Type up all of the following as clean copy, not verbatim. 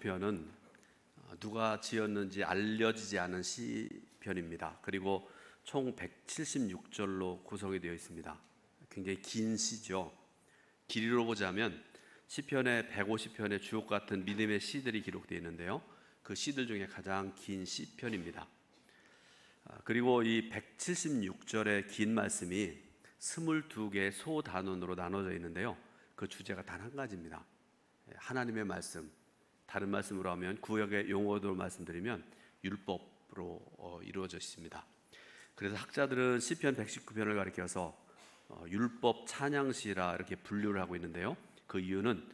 편은 누가 지었는지 알려지지 않은 시편입니다. 그리고 총 176절로 구성이 되어 있습니다. 굉장히 긴 시죠. 길이로 보자면 시편의 150편의 주옥 같은 믿음의 시들이 기록되어 있는데요, 그 시들 중에 가장 긴 시편입니다. 그리고 이 176절의 긴 말씀이 22개의 소단원으로 나눠져 있는데요, 그 주제가 단 한 가지입니다. 하나님의 말씀, 다른 말씀으로 하면 구약의 용어로 말씀드리면 율법으로 이루어져 있습니다. 그래서 학자들은 시편 119편을 가리켜서 율법 찬양시라 이렇게 분류를 하고 있는데요, 그 이유는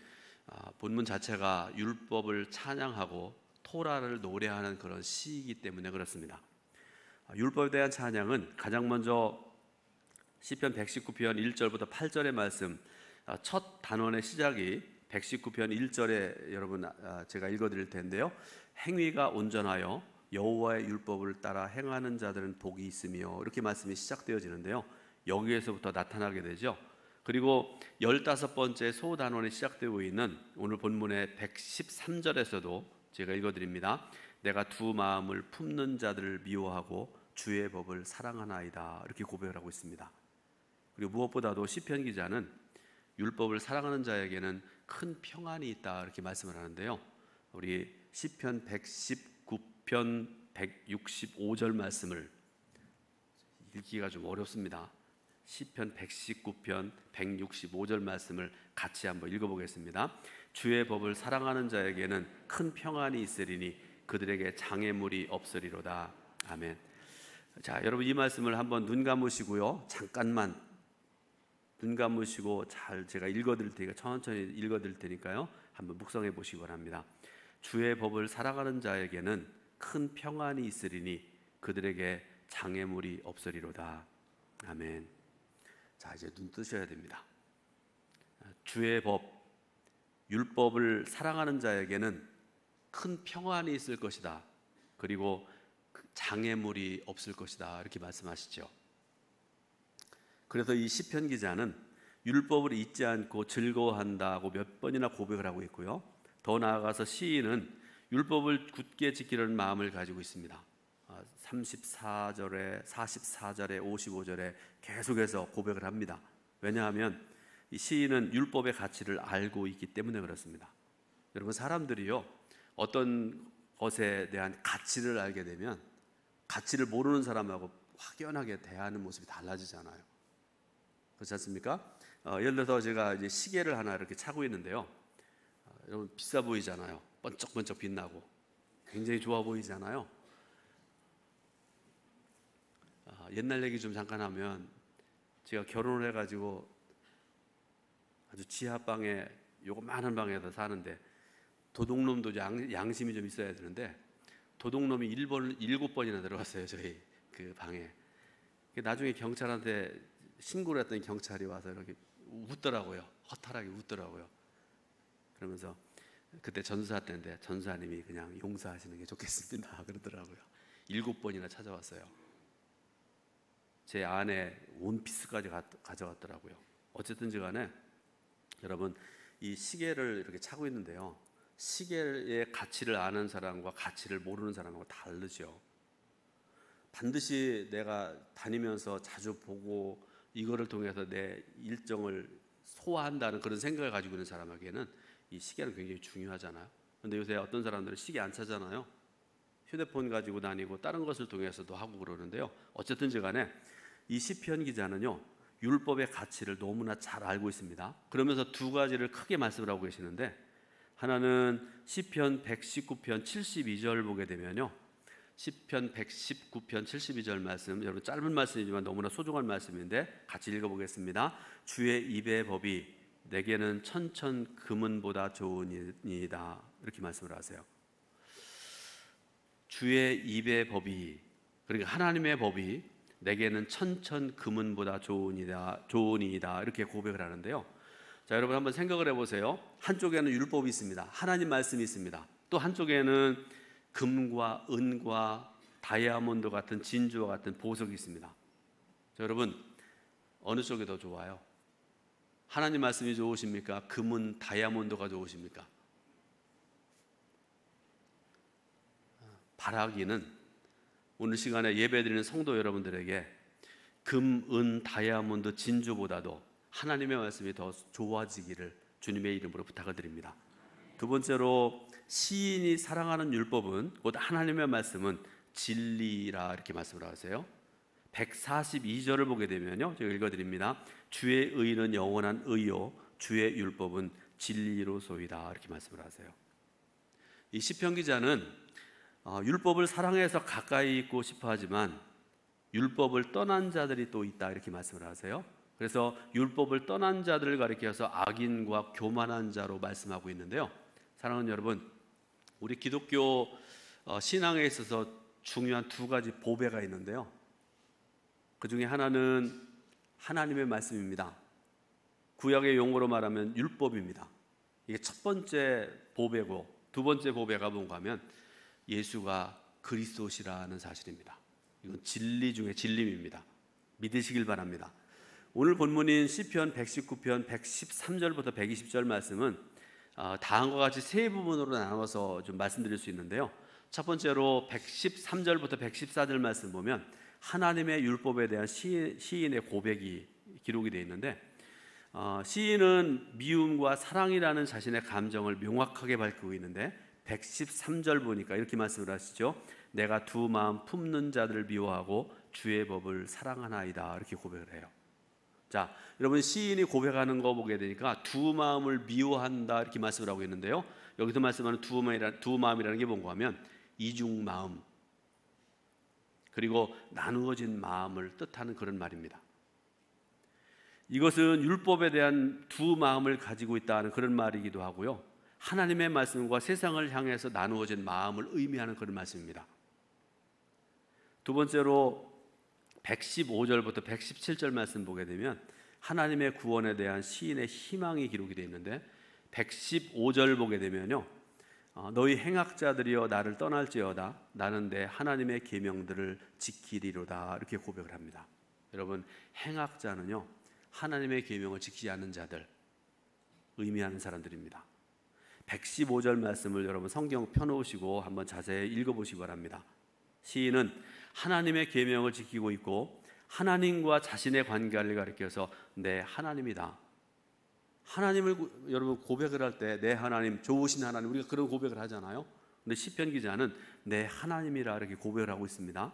본문 자체가 율법을 찬양하고 토라를 노래하는 그런 시이기 때문에 그렇습니다. 율법에 대한 찬양은 가장 먼저 시편 119편 1절부터 8절의 말씀, 첫 단원의 시작이 119편 1절에 여러분 제가 읽어드릴 텐데요, 행위가 온전하여 여호와의 율법을 따라 행하는 자들은 복이 있으며, 이렇게 말씀이 시작되어지는데요, 여기에서부터 나타나게 되죠. 그리고 15번째 소단원이 시작되고 있는 오늘 본문의 113절에서도 제가 읽어드립니다. 내가 두 마음을 품는 자들을 미워하고 주의 법을 사랑하나이다, 이렇게 고백을 하고 있습니다. 그리고 무엇보다도 시편 기자는 율법을 사랑하는 자에게는 큰 평안이 있다, 이렇게 말씀을 하는데요, 우리 시편 119편 165절 말씀을 읽기가 좀 어렵습니다. 시편 119편 165절 말씀을 같이 한번 읽어보겠습니다. 주의 법을 사랑하는 자에게는 큰 평안이 있으리니 그들에게 장애물이 없으리로다. 아멘. 자, 여러분 이 말씀을 한번 눈 감으시고요, 잠깐만 눈 감으시고 잘 제가 읽어드릴 테니까 천천히 읽어드릴 테니까요, 한번 묵상해 보시기 바랍니다. 주의 법을 살아가는 자에게는 큰 평안이 있으리니 그들에게 장애물이 없으리로다. 아멘. 자, 이제 눈 뜨셔야 됩니다. 주의 법, 율법을 사랑하는 자에게는 큰 평안이 있을 것이다, 그리고 장애물이 없을 것이다, 이렇게 말씀하시죠. 그래서 이 시편 기자는 율법을 잊지 않고 즐거워한다고 몇 번이나 고백을 하고 있고요, 더 나아가서 시인은 율법을 굳게 지키려는 마음을 가지고 있습니다. 34절에 44절에 55절에 계속해서 고백을 합니다. 왜냐하면 이 시인은 율법의 가치를 알고 있기 때문에 그렇습니다. 여러분, 사람들이요, 어떤 것에 대한 가치를 알게 되면 가치를 모르는 사람하고 확연하게 대하는 모습이 달라지잖아요. 그렇지 않습니까? 예를 들어서 제가 이제 시계를 하나 이렇게 차고 있는데요, 여러분 비싸 보이잖아요. 번쩍번쩍 빛나고 굉장히 좋아 보이잖아요. 옛날 얘기 좀 잠깐 하면, 제가 결혼을 해가지고 아주 지하방에 요만한 방에서 사는데, 도둑놈도 양심이 좀 있어야 되는데 도둑놈이 7번이나 들어갔어요, 저희 그 방에. 나중에 경찰한테 신고를 했더니 경찰이 와서 이렇게 웃더라고요. 허탈하게 웃더라고요. 그러면서 그때 전수사 때인데 전수사님이 그냥 용서하시는 게 좋겠습니다 그러더라고요. 7번이나 찾아왔어요. 제 아내 원피스까지 가져왔더라고요. 어쨌든지 간에 여러분, 이 시계를 이렇게 차고 있는데요, 시계의 가치를 아는 사람과 가치를 모르는 사람하고 다르죠. 반드시 내가 다니면서 자주 보고 이거를 통해서 내 일정을 소화한다는 그런 생각을 가지고 있는 사람에게는 이 시계는 굉장히 중요하잖아요. 그런데 요새 어떤 사람들은 시계 안 차잖아요. 휴대폰 가지고 다니고 다른 것을 통해서도 하고 그러는데요, 어쨌든지 간에 이 시편 기자는요, 율법의 가치를 너무나 잘 알고 있습니다. 그러면서 두 가지를 크게 말씀을 하고 계시는데, 하나는 시편 119편 72절 보게 되면요, 시편 119편 72절 말씀, 여러분 짧은 말씀이지만 너무나 소중한 말씀인데 같이 읽어보겠습니다. 주의 입의 법이 내게는 천천 금은보다 좋으니이다, 이렇게 말씀을 하세요. 주의 입의 법이, 그러니까 하나님의 법이 내게는 천천 금은보다 좋으니이다, 이렇게 고백을 하는데요. 자, 여러분 한번 생각을 해보세요. 한쪽에는 율법이 있습니다. 하나님 말씀이 있습니다. 또 한쪽에는 금과 은과 다이아몬드 같은 진주와 같은 보석이 있습니다. 자, 여러분 어느 쪽이 더 좋아요? 하나님 말씀이 좋으십니까? 금은 다이아몬드가 좋으십니까? 바라기는 오늘 시간에 예배드리는 성도 여러분들에게 금, 은, 다이아몬드, 진주보다도 하나님의 말씀이 더 좋아지기를 주님의 이름으로 부탁을 드립니다. 두 번째로 시인이 사랑하는 율법은 곧 하나님의 말씀은 진리라 이렇게 말씀을 하세요. 142절을 보게 되면요, 제가 읽어드립니다. 주의 의는 영원한 의요 주의 율법은 진리로소이다 이렇게 말씀을 하세요. 이 시편 기자는 율법을 사랑해서 가까이 있고 싶어 하지만 율법을 떠난 자들이 또 있다 이렇게 말씀을 하세요. 그래서 율법을 떠난 자들을 가리켜서 악인과 교만한 자로 말씀하고 있는데요. 사랑하는 여러분, 우리 기독교 신앙에 있어서 중요한 두 가지 보배가 있는데요. 그 중에 하나는 하나님의 말씀입니다. 구약의 용어로 말하면 율법입니다. 이게 첫 번째 보배고, 두 번째 보배가 뭔가 하면 예수가 그리스도시라는 사실입니다. 이건 진리 중에 진리입니다. 믿으시길 바랍니다. 오늘 본문인 시편 119편 113절부터 120절 말씀은 다음과 같이 세 부분으로 나눠서 좀 말씀드릴 수 있는데요. 첫 번째로 113절부터 114절 말씀 보면 하나님의 율법에 대한 시인의 고백이 기록이 되어 있는데, 시인은 미움과 사랑이라는 자신의 감정을 명확하게 밝히고 있는데 113절 보니까 이렇게 말씀을 하시죠. 내가 두 마음 품는 자들을 미워하고 주의 법을 사랑하나이다 이렇게 고백을 해요. 자, 여러분 시인이 고백하는 거 보게 되니까 두 마음을 미워한다 이렇게 말씀을 하고 있는데요. 여기서 말씀하는 두 마음이라는 게 뭔가 하면 이중 마음, 그리고 나누어진 마음을 뜻하는 그런 말입니다. 이것은 율법에 대한 두 마음을 가지고 있다는 그런 말이기도 하고요, 하나님의 말씀과 세상을 향해서 나누어진 마음을 의미하는 그런 말씀입니다. 두 번째로 115절부터 117절 말씀 보게 되면 하나님의 구원에 대한 시인의 희망이 기록이 되어 있는데 115절 보게 되면요, 너희 행악자들이여 나를 떠날지어다 나는 내 하나님의 계명들을 지키리로다 이렇게 고백을 합니다. 여러분, 행악자는요 하나님의 계명을 지키지 않는 자들 의미하는 사람들입니다. 115절 말씀을 여러분 성경 펴놓으시고 한번 자세히 읽어보시기 바랍니다. 시인은 하나님의 계명을 지키고 있고 하나님과 자신의 관계를 가리켜서 내 하나님이다, 하나님을 여러분 고백을 할 때 내 하나님, 좋으신 하나님, 우리가 그런 고백을 하잖아요. 근데 시편 기자는 내 하나님이라 이렇게 고백을 하고 있습니다.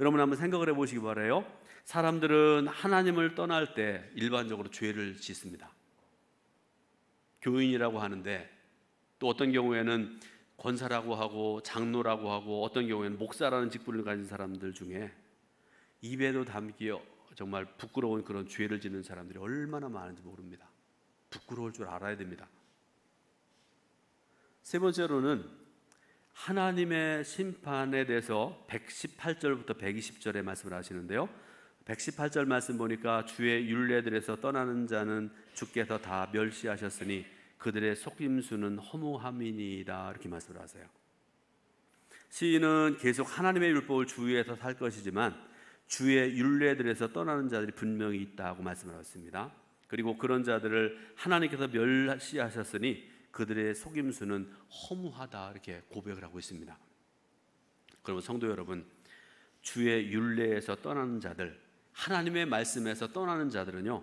여러분 한번 생각을 해보시기 바라요. 사람들은 하나님을 떠날 때 일반적으로 죄를 짓습니다. 교인이라고 하는데 또 어떤 경우에는 권사라고 하고 장로라고 하고 어떤 경우에는 목사라는 직분을 가진 사람들 중에 입에도 담기 정말 부끄러운 그런 죄를 짓는 사람들이 얼마나 많은지 모릅니다. 부끄러울 줄 알아야 됩니다. 세 번째로는 하나님의 심판에 대해서 118절부터 120절에 말씀을 하시는데요. 118절 말씀 보니까 주의 율례들에서 떠나는 자는 주께서 다 멸시하셨으니 그들의 속임수는 허무함이니이다 이렇게 말씀을 하세요. 시인은 계속 하나님의 율법을 주의해서 살 것이지만 주의 율례들에서 떠나는 자들이 분명히 있다고 말씀을 하셨습니다. 그리고 그런 자들을 하나님께서 멸시하셨으니 그들의 속임수는 허무하다 이렇게 고백을 하고 있습니다. 그러면 성도 여러분, 주의 율례에서 떠나는 자들, 하나님의 말씀에서 떠나는 자들은요,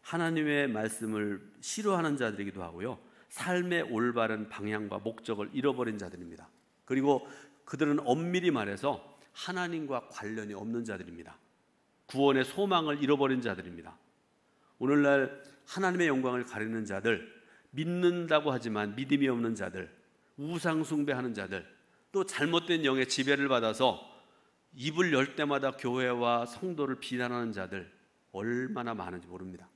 하나님의 말씀을 싫어하는 자들이기도 하고요, 삶의 올바른 방향과 목적을 잃어버린 자들입니다. 그리고 그들은 엄밀히 말해서 하나님과 관련이 없는 자들입니다. 구원의 소망을 잃어버린 자들입니다. 오늘날 하나님의 영광을 가리는 자들, 믿는다고 하지만 믿음이 없는 자들, 우상 숭배하는 자들, 또 잘못된 영의 지배를 받아서 입을 열 때마다 교회와 성도를 비난하는 자들 얼마나 많은지 모릅니다.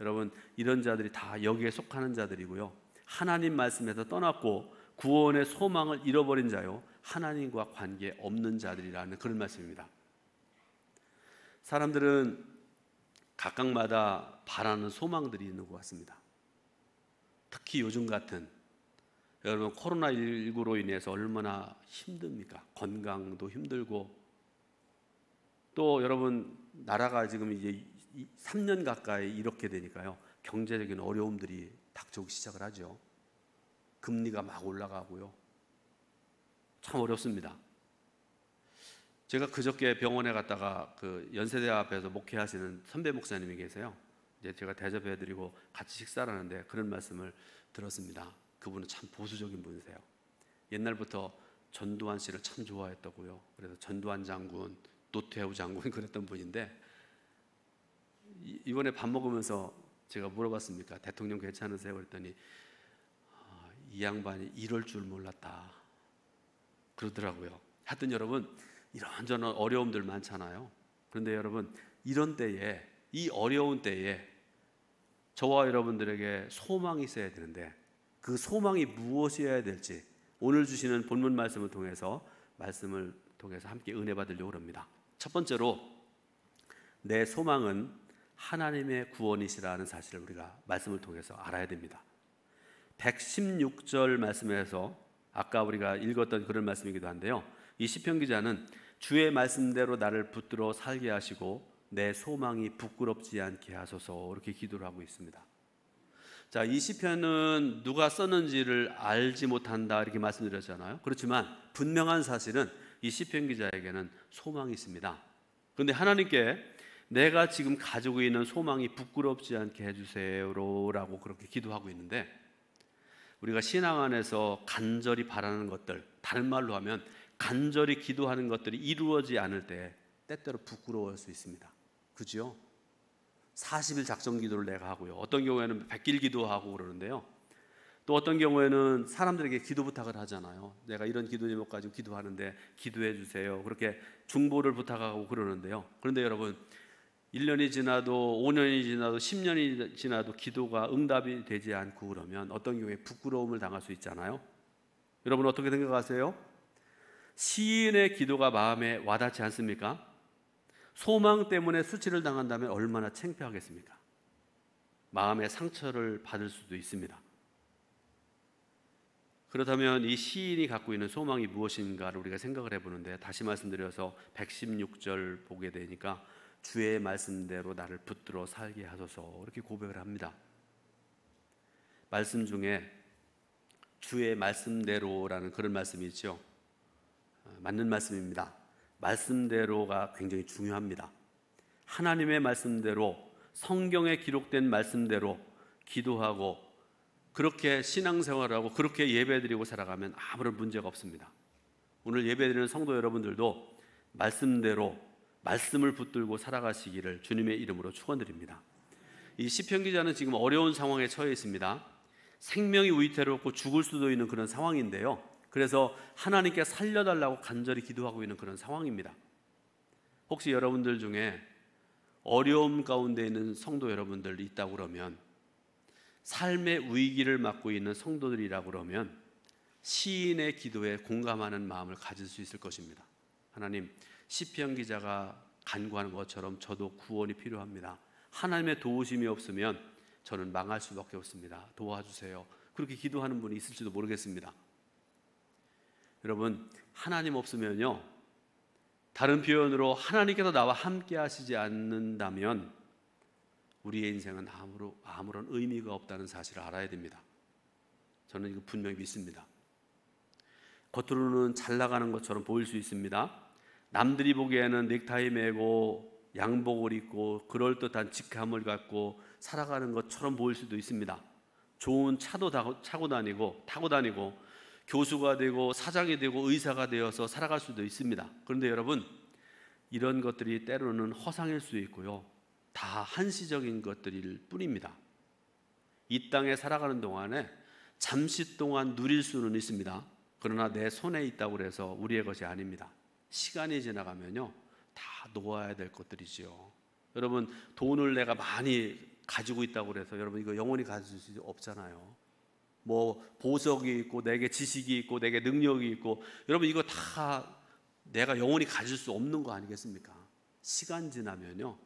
여러분, 이런 자들이 다 여기에 속하는 자들이고요, 하나님 말씀에서 떠났고 구원의 소망을 잃어버린 자요, 하나님과 관계 없는 자들이라는 그런 말씀입니다. 사람들은 각각마다 바라는 소망들이 있는 것 같습니다. 특히 요즘 같은, 여러분 코로나19로 인해서 얼마나 힘듭니까? 건강도 힘들고, 또 여러분 나라가 지금 이제 3년 가까이 이렇게 되니까요, 경제적인 어려움들이 닥쳐오기 시작을 하죠. 금리가 막 올라가고요, 참 어렵습니다. 제가 그저께 병원에 갔다가 그 연세대 앞에서 목회하시는 선배 목사님이 계세요. 이제 제가 대접해드리고 같이 식사를 하는데 그런 말씀을 들었습니다. 그분은 참 보수적인 분이세요. 옛날부터 전두환 씨를 참 좋아했다고요. 그래서 전두환 장군, 노태우 장군 그랬던 분인데, 이번에 밥 먹으면서 제가 물어봤습니까? 대통령 괜찮으세요? 그랬더니 이 양반이 이럴 줄 몰랐다 그러더라고요. 하여튼 여러분, 이런저런 어려움들 많잖아요. 그런데 여러분, 이런 때에, 이 어려운 때에 저와 여러분들에게 소망이 있어야 되는데, 그 소망이 무엇이어야 될지 오늘 주시는 본문 말씀을 통해서 함께 은혜 받으려고 합니다. 첫 번째로, 내 소망은 하나님의 구원이시라는 사실을 우리가 말씀을 통해서 알아야 됩니다. 116절 말씀에서 아까 우리가 읽었던 그런 말씀이기도 한데요, 이 시편 기자는 주의 말씀대로 나를 붙들어 살게 하시고 내 소망이 부끄럽지 않게 하소서, 이렇게 기도를 하고 있습니다. 자, 이 시편은 누가 썼는지를 알지 못한다 이렇게 말씀드렸잖아요. 그렇지만 분명한 사실은 이 시편 기자에게는 소망이 있습니다. 그런데 하나님께 내가 지금 가지고 있는 소망이 부끄럽지 않게 해주세요라고 그렇게 기도하고 있는데, 우리가 신앙 안에서 간절히 바라는 것들, 다른 말로 하면 간절히 기도하는 것들이 이루어지지 않을 때 때때로 부끄러울 수 있습니다. 그죠? 40일 작정 기도를 내가 하고요, 어떤 경우에는 100일 기도하고 그러는데요, 또 어떤 경우에는 사람들에게 기도 부탁을 하잖아요. 내가 이런 기도 제목 가지고 기도하는데 기도해 주세요, 그렇게 중보를 부탁하고 그러는데요. 그런데 여러분, 1년이 지나도 5년이 지나도 10년이 지나도 기도가 응답이 되지 않고 그러면 어떤 경우에 부끄러움을 당할 수 있잖아요. 여러분 어떻게 생각하세요? 시인의 기도가 마음에 와닿지 않습니까? 소망 때문에 수치를 당한다면 얼마나 창피하겠습니까? 마음의 상처를 받을 수도 있습니다. 그렇다면 이 시인이 갖고 있는 소망이 무엇인가를 우리가 생각을 해보는데, 다시 말씀드려서 116절 보게 되니까 주의 말씀대로 나를 붙들어 살게 하소서, 이렇게 고백을 합니다. 말씀 중에 주의 말씀대로라는 그런 말씀이 있죠. 맞는 말씀입니다. 말씀대로가 굉장히 중요합니다. 하나님의 말씀대로, 성경에 기록된 말씀대로 기도하고 그렇게 신앙생활하고 그렇게 예배드리고 살아가면 아무런 문제가 없습니다. 오늘 예배드리는 성도 여러분들도 말씀대로 말씀을 붙들고 살아가시기를 주님의 이름으로 축원드립니다. 이 시편 기자는 지금 어려운 상황에 처해 있습니다. 생명이 위태롭고 죽을 수도 있는 그런 상황인데요, 그래서 하나님께 살려달라고 간절히 기도하고 있는 그런 상황입니다. 혹시 여러분들 중에 어려움 가운데 있는 성도 여러분들이 있다고 그러면, 삶의 위기를 맞고 있는 성도들이라고 그러면 시인의 기도에 공감하는 마음을 가질 수 있을 것입니다. 하나님, 시편 기자가 간구하는 것처럼 저도 구원이 필요합니다. 하나님의 도우심이 없으면 저는 망할 수밖에 없습니다. 도와주세요. 그렇게 기도하는 분이 있을지도 모르겠습니다. 여러분, 하나님 없으면요, 다른 표현으로 하나님께서 나와 함께 하시지 않는다면 우리의 인생은 아무런 의미가 없다는 사실을 알아야 됩니다. 저는 이거 분명히 믿습니다. 겉으로는 잘 나가는 것처럼 보일 수 있습니다. 남들이 보기에는 넥타이 매고 양복을 입고 그럴듯한 직함을 갖고 살아가는 것처럼 보일 수도 있습니다. 좋은 차도 타고 다니고 교수가 되고 사장이 되고 의사가 되어서 살아갈 수도 있습니다. 그런데 여러분, 이런 것들이 때로는 허상일 수 있고요, 다 한시적인 것들일 뿐입니다. 이 땅에 살아가는 동안에 잠시 동안 누릴 수는 있습니다. 그러나 내 손에 있다고 해서 우리의 것이 아닙니다. 시간이 지나가면요, 다 놓아야 될 것들이지요. 여러분, 돈을 내가 많이 가지고 있다고 해서 여러분 이거 영원히 가질 수 없잖아요. 뭐 보석이 있고 내게 지식이 있고 내게 능력이 있고, 여러분 이거 다 내가 영원히 가질 수 없는 거 아니겠습니까? 시간 지나면요,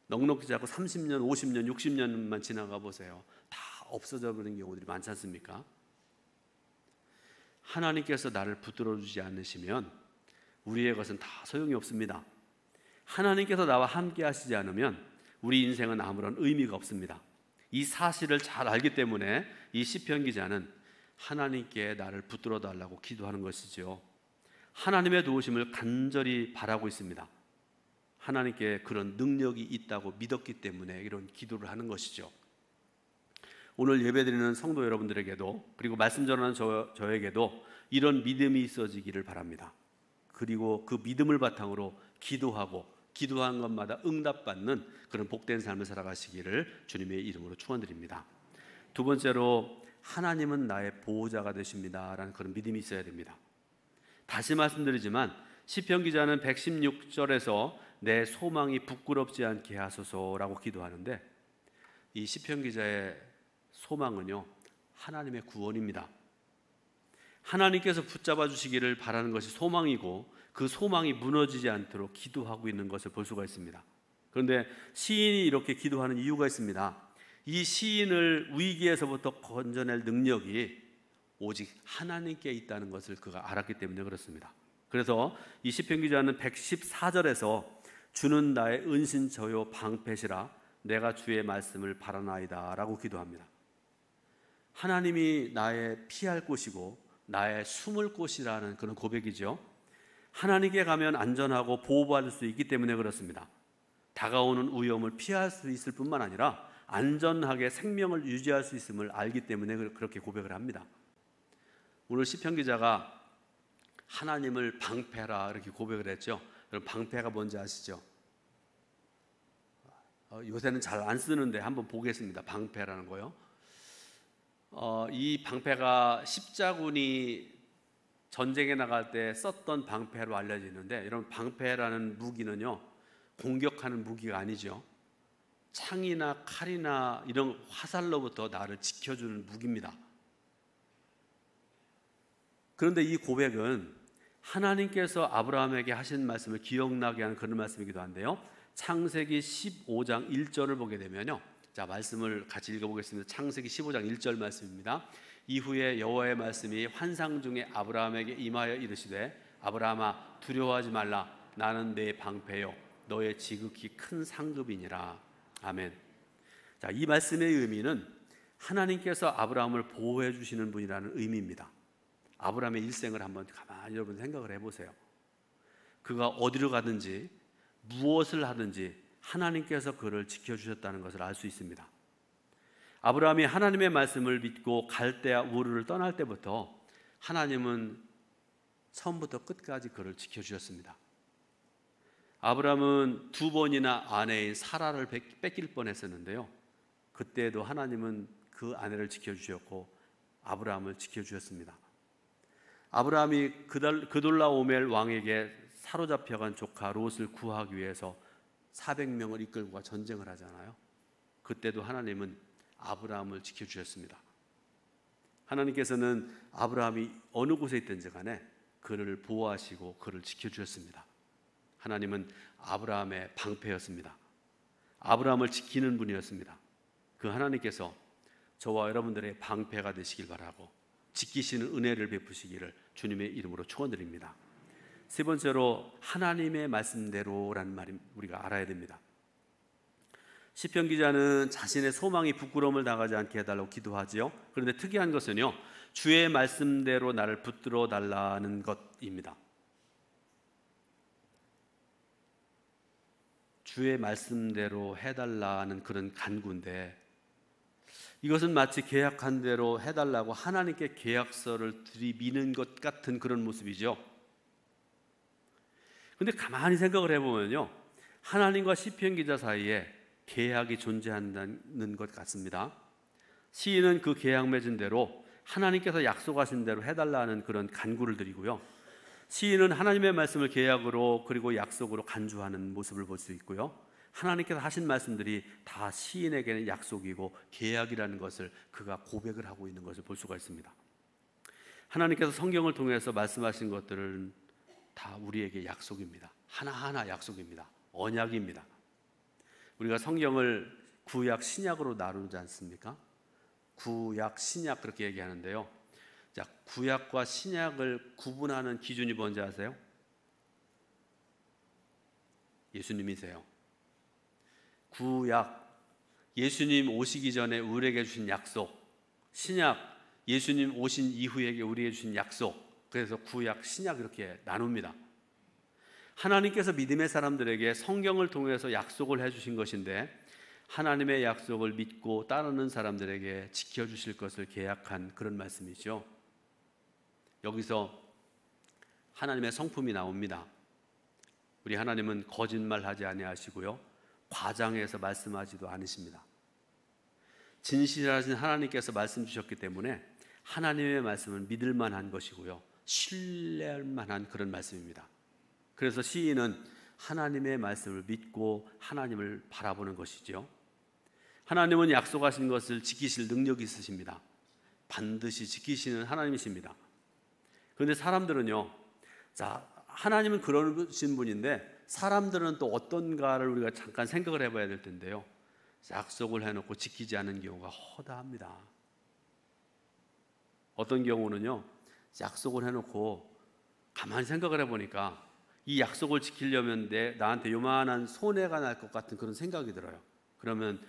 넉넉히 자고 30년, 50년, 60년만 지나가 보세요. 다 없어져 버리는 경우들이 많지 않습니까? 하나님께서 나를 붙들어 주지 않으시면 우리의 것은 다 소용이 없습니다. 하나님께서 나와 함께 하시지 않으면 우리 인생은 아무런 의미가 없습니다. 이 사실을 잘 알기 때문에 이 시편 기자는 하나님께 나를 붙들어 달라고 기도하는 것이죠. 하나님의 도우심을 간절히 바라고 있습니다. 하나님께 그런 능력이 있다고 믿었기 때문에 이런 기도를 하는 것이죠. 오늘 예배드리는 성도 여러분들에게도, 그리고 말씀 전하는 저에게도 이런 믿음이 있어지기를 바랍니다. 그리고 그 믿음을 바탕으로 기도하고 기도한 것마다 응답받는 그런 복된 삶을 살아가시기를 주님의 이름으로 축원드립니다. 두 번째로, 하나님은 나의 보호자가 되십니다 라는 그런 믿음이 있어야 됩니다. 다시 말씀드리지만 시편 기자는 116절에서 내 소망이 부끄럽지 않게 하소서라고 기도하는데, 이 시편 기자의 소망은요, 하나님의 구원입니다. 하나님께서 붙잡아 주시기를 바라는 것이 소망이고, 그 소망이 무너지지 않도록 기도하고 있는 것을 볼 수가 있습니다. 그런데 시인이 이렇게 기도하는 이유가 있습니다. 이 시인을 위기에서부터 건져낼 능력이 오직 하나님께 있다는 것을 그가 알았기 때문에 그렇습니다. 그래서 이 시편 기자는 114절에서 주는 나의 은신처요 방패시라 내가 주의 말씀을 바라나이다 라고 기도합니다. 하나님이 나의 피할 곳이고 나의 숨을 곳이라는 그런 고백이죠. 하나님께 가면 안전하고 보호받을 수 있기 때문에 그렇습니다. 다가오는 위험을 피할 수 있을 뿐만 아니라 안전하게 생명을 유지할 수 있음을 알기 때문에 그렇게 고백을 합니다. 오늘 시편 기자가 하나님을 방패라 이렇게 고백을 했죠. 여러분, 방패가 뭔지 아시죠? 요새는 잘 안 쓰는데 한번 보겠습니다. 방패라는 거요. 이 방패가 십자군이 전쟁에 나갈 때 썼던 방패로 알려지는데, 이런 방패라는 무기는요, 공격하는 무기가 아니죠. 창이나 칼이나 이런 화살로부터 나를 지켜주는 무기입니다. 그런데 이 고백은 하나님께서 아브라함에게 하신 말씀을 기억나게 하는 그런 말씀이기도 한데요, 창세기 15장 1절을 보게 되면요, 자, 말씀을 같이 읽어보겠습니다. 창세기 15장 1절 말씀입니다. 이후에 여호와의 말씀이 환상 중에 아브라함에게 임하여 이르시되 아브라함아 두려워하지 말라 나는 내 방패요 너의 지극히 큰 상급이니라. 아멘. 자, 이 말씀의 의미는 하나님께서 아브라함을 보호해 주시는 분이라는 의미입니다. 아브라함의 일생을 한번 가만히 여러분 생각을 해보세요. 그가 어디로 가든지 무엇을 하든지 하나님께서 그를 지켜주셨다는 것을 알 수 있습니다. 아브라함이 하나님의 말씀을 믿고 갈대아 우르를 떠날 때부터 하나님은 처음부터 끝까지 그를 지켜주셨습니다. 아브라함은 두 번이나 아내인 사라를 뺏길 뻔했었는데요, 그때도 하나님은 그 아내를 지켜주셨고 아브라함을 지켜주셨습니다. 아브라함이 그돌라오멜 왕에게 사로잡혀간 조카 롯을 구하기 위해서 400명을 이끌고 전쟁을 하잖아요. 그때도 하나님은 아브라함을 지켜주셨습니다. 하나님께서는 아브라함이 어느 곳에 있든지 간에 그를 보호하시고 그를 지켜주셨습니다. 하나님은 아브라함의 방패였습니다. 아브라함을 지키는 분이었습니다. 그 하나님께서 저와 여러분들의 방패가 되시길 바라고 지키시는 은혜를 베푸시기를 주님의 이름으로 축원드립니다. 세 번째로, 하나님의 말씀대로라는 말이 우리가 알아야 됩니다. 시편 기자는 자신의 소망이 부끄러움을 당하지 않게 해달라고 기도하지요. 그런데 특이한 것은요, 주의 말씀대로 나를 붙들어 달라는 것입니다. 주의 말씀대로 해달라는 그런 간구인데, 이것은 마치 계약한 대로 해달라고 하나님께 계약서를 들이미는 것 같은 그런 모습이죠. 그런데 가만히 생각을 해보면요, 하나님과 시편 기자 사이에 계약이 존재한다는 것 같습니다. 시인은 그 계약 맺은 대로 하나님께서 약속하신 대로 해달라는 그런 간구를 드리고요, 시인은 하나님의 말씀을 계약으로 그리고 약속으로 간주하는 모습을 볼 수 있고요, 하나님께서 하신 말씀들이 다 시인에게는 약속이고 계약이라는 것을 그가 고백을 하고 있는 것을 볼 수가 있습니다. 하나님께서 성경을 통해서 말씀하신 것들은 다 우리에게 약속입니다. 하나하나 약속입니다. 언약입니다. 우리가 성경을 구약, 신약으로 나누지 않습니까? 구약, 신약 그렇게 얘기하는데요, 자, 구약과 신약을 구분하는 기준이 뭔지 아세요? 예수님이세요. 구약, 예수님 오시기 전에 우리에게 주신 약속. 신약, 예수님 오신 이후에 우리에게 주신 약속. 그래서 구약, 신약 이렇게 나눕니다. 하나님께서 믿음의 사람들에게 성경을 통해서 약속을 해주신 것인데 하나님의 약속을 믿고 따르는 사람들에게 지켜주실 것을 계약한 그런 말씀이죠. 여기서 하나님의 성품이 나옵니다. 우리 하나님은 거짓말하지 아니하시고요, 과장해서 말씀하지도 않으십니다. 진실하신 하나님께서 말씀 주셨기 때문에 하나님의 말씀은 믿을 만한 것이고요, 신뢰할 만한 그런 말씀입니다. 그래서 시인은 하나님의 말씀을 믿고 하나님을 바라보는 것이죠. 하나님은 약속하신 것을 지키실 능력이 있으십니다. 반드시 지키시는 하나님이십니다. 그런데 사람들은요, 자, 하나님은 그러신 분인데 사람들은 또 어떤가를 우리가 잠깐 생각을 해봐야 될 텐데요, 약속을 해놓고 지키지 않은 경우가 허다합니다. 어떤 경우는요, 약속을 해놓고 가만히 생각을 해보니까 이 약속을 지키려면 나한테 요만한 손해가 날 것 같은 그런 생각이 들어요. 그러면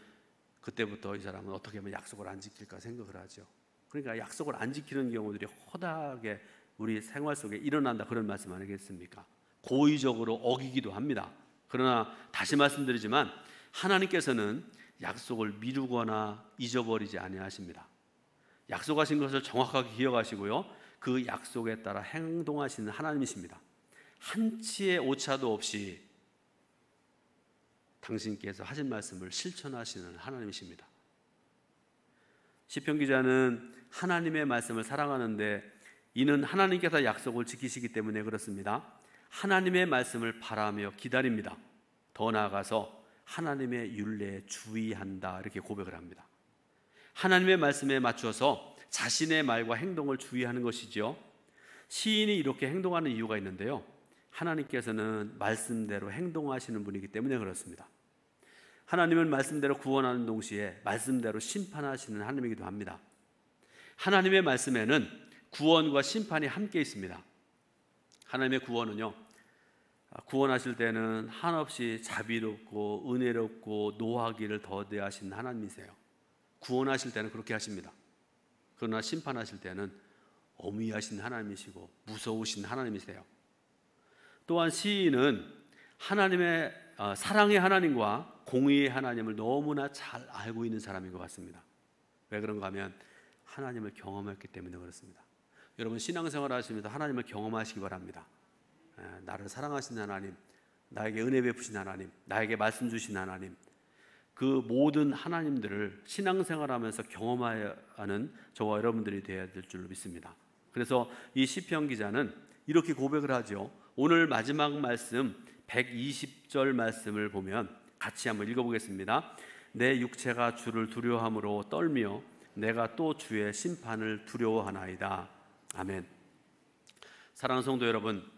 그때부터 이 사람은 어떻게 하면 약속을 안 지킬까 생각을 하죠. 그러니까 약속을 안 지키는 경우들이 허다하게 우리 생활 속에 일어난다, 그런 말씀 아니겠습니까? 고의적으로 어기기도 합니다. 그러나 다시 말씀드리지만 하나님께서는 약속을 미루거나 잊어버리지 아니하십니다. 약속하신 것을 정확하게 기억하시고요, 그 약속에 따라 행동하시는 하나님이십니다. 한치의 오차도 없이 당신께서 하신 말씀을 실천하시는 하나님이십니다. 시편 기자는 하나님의 말씀을 사랑하는데 이는 하나님께서 약속을 지키시기 때문에 그렇습니다. 하나님의 말씀을 바라며 기다립니다. 더 나아가서 하나님의 율례에 주의한다, 이렇게 고백을 합니다. 하나님의 말씀에 맞춰서 자신의 말과 행동을 주의하는 것이죠. 시인이 이렇게 행동하는 이유가 있는데요, 하나님께서는 말씀대로 행동하시는 분이기 때문에 그렇습니다. 하나님은 말씀대로 구원하는 동시에 말씀대로 심판하시는 하나님이기도 합니다. 하나님의 말씀에는 구원과 심판이 함께 있습니다. 하나님의 구원은요, 구원하실 때는 한없이 자비롭고 은혜롭고 노하기를 더대하신 하나님이세요. 구원하실 때는 그렇게 하십니다. 그러나 심판하실 때는 엄위하신 하나님이시고 무서우신 하나님이세요. 또한 시인은 하나님의 사랑의 하나님과 공의의 하나님을 너무나 잘 알고 있는 사람인 것 같습니다. 왜 그런가 하면 하나님을 경험했기 때문에 그렇습니다. 여러분, 신앙생활 하시면서 하나님을 경험하시기 바랍니다. 나를 사랑하신 하나님, 나에게 은혜 베푸신 하나님, 나에게 말씀 주신 하나님, 그 모든 하나님들을 신앙생활하면서 경험해야 하는 저와 여러분들이 되어야 될 줄로 믿습니다. 그래서 이 시편 기자는 이렇게 고백을 하죠. 오늘 마지막 말씀 120절 말씀을 보면 같이 한번 읽어보겠습니다. 내 육체가 주를 두려워함으로 떨며 내가 또 주의 심판을 두려워하나이다. 아멘. 사랑하는 성도 여러분,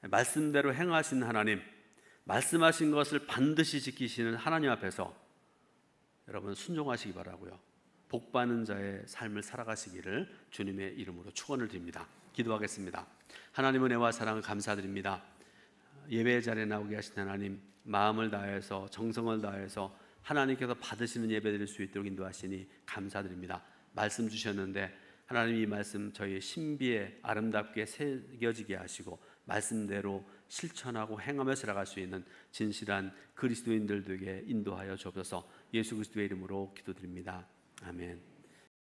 말씀대로 행하신 하나님, 말씀하신 것을 반드시 지키시는 하나님 앞에서 여러분 순종하시기 바라고요, 복받는 자의 삶을 살아가시기를 주님의 이름으로 축원을 드립니다. 기도하겠습니다. 하나님 은혜와 사랑을 감사드립니다. 예배 자리에 나오게 하신 하나님, 마음을 다해서 정성을 다해서 하나님께서 받으시는 예배 드릴 수 있도록 인도하시니 감사드립니다. 말씀 주셨는데 하나님, 이 말씀 저희의 신비에 아름답게 새겨지게 하시고 말씀대로 실천하고 행하며 살아갈 수 있는 진실한 그리스도인들 되게 인도하여 주옵소서. 예수 그리스도의 이름으로 기도드립니다. 아멘.